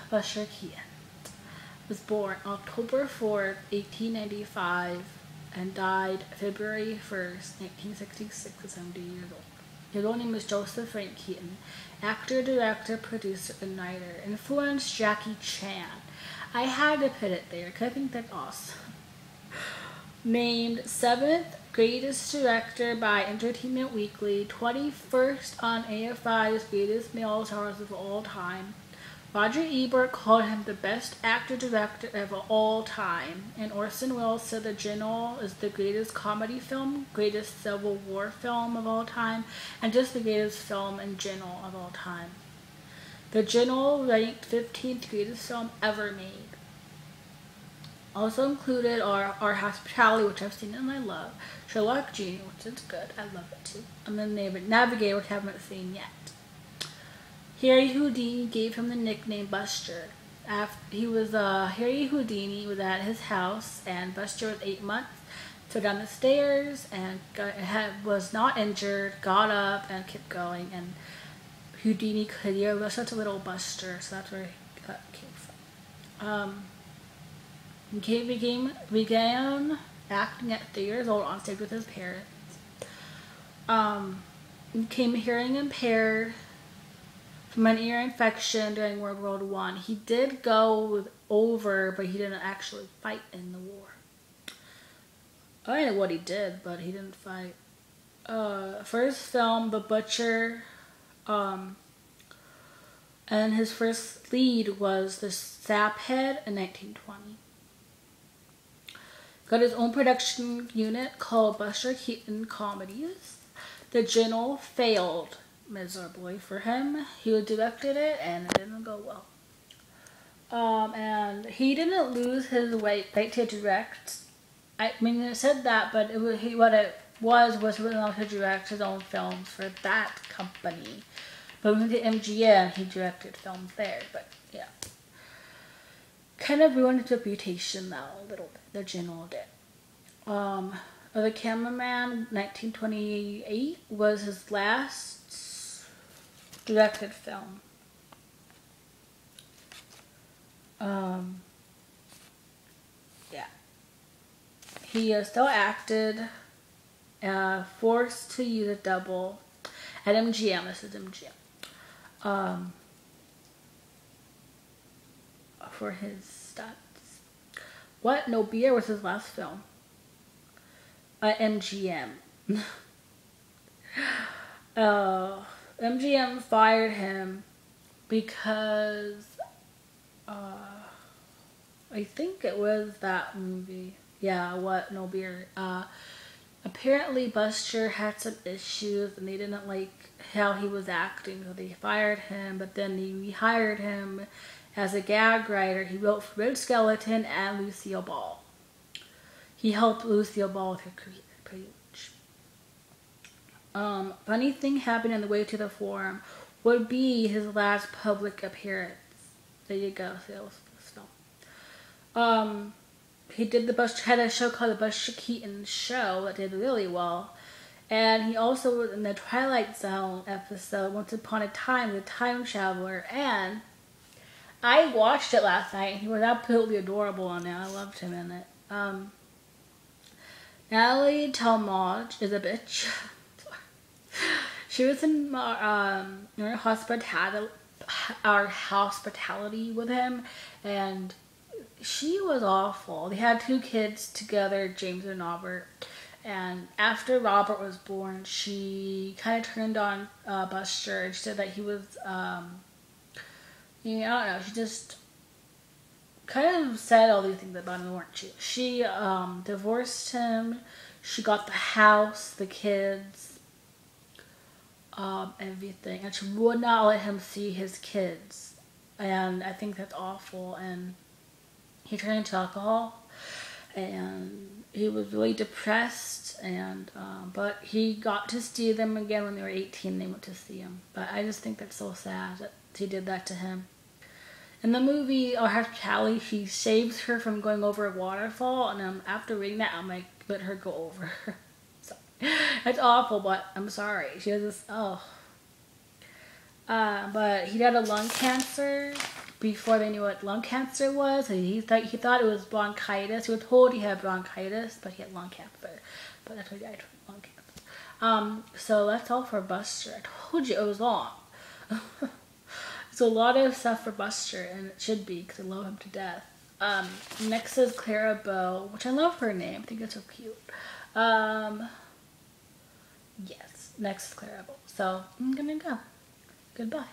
Buster Keaton was born October 4th, 1895, and died February 1st, 1966, at 70 years old. His real name is Joseph Frank Keaton. Actor, director, producer, and writer. Influenced Jackie Chan. I had to put it there because I think that's awesome. Named 7th greatest director by Entertainment Weekly, 21st on AFI's greatest male stars of all time. Roger Ebert called him the best actor-director of all time, and Orson Welles said The General is the greatest comedy film, greatest Civil War film of all time, and just the greatest film in general of all time. The General ranked 15th greatest film ever made. Also included are Our Hospitality, which I've seen and I love, Sherlock Jr., which is good, I love it too, and then Navigator, which I haven't seen yet. Harry Houdini gave him the nickname Buster. Harry Houdini was at his house, and Buster was 8 months. So down the stairs and was not injured, got up and kept going. And Houdini could hear was such a little Buster, so that's where he came from. He began acting at 3 years old on stage with his parents. Became hearing impaired from an ear infection during World War I. He did go over, but he didn't actually fight in the war. I don't know what he did, but he didn't fight. First film, The Butcher, and his first lead was The Saphead in 1920. Got his own production unit called Buster Keaton Comedies. The General failed miserably for him. He directed it and it didn't go well. And he didn't lose his right to direct. I mean, it said that, but what it was he wasn't allowed to direct his own films for that company. But when he did MGM, he directed films there. But yeah, kind of ruined his reputation though a little bit. The General did. The Cameraman, 1928, was his last directed film. Yeah. He still acted, forced to use a double at MGM. This is MGM. For his stunts. What? No Beer was his last film. At MGM. MGM fired him because I think it was that movie. Yeah, What? No Beer. Apparently Buster had some issues and they didn't like how he was acting, so they fired him, but then they rehired him as a gag writer. He wrote for Red Skeleton and Lucille Ball. He helped Lucille Ball with her career pretty much. Funny thing happened on the way to the Forum would be his last public appearance. There you go. So that was the film. He did had a show called The Buster Keaton Show that did really well. And he also was in the Twilight Zone episode, Once Upon a Time, The Time Traveler. And I watched it last night. He was absolutely adorable on it. I loved him in it. Natalie Talmadge is a bitch. She was in our hospitality with him, and she was awful. They had 2 kids together, James and Robert. And after Robert was born, she kind of turned on Buster and she said that he was, I don't know, she just kind of said all these things about him, weren't she? She divorced him, she got the house, the kids, everything, and she would not let him see his kids. And I think that's awful. And he turned into alcohol, and he was really depressed, and but he got to see them again when they were 18. They went to see him, but I just think that's so sad that he did that to him. In the movie Our Hospitality, he saves her from going over a waterfall, and after reading that, I'm like, let her go over. So it's awful, but I'm sorry. She has this but he had a lung cancer, before they knew what lung cancer was. And he thought it was bronchitis. He was told he had bronchitis, but he had lung cancer. But that's why he died from lung cancer. So that's all for Buster. I told you it was long. There's a lot of stuff for Buster, and it should be because I love him to death. Next is Clarabelle, which I love her name. I think it's so cute. Yes, next is Clarabelle. So I'm gonna go. Goodbye.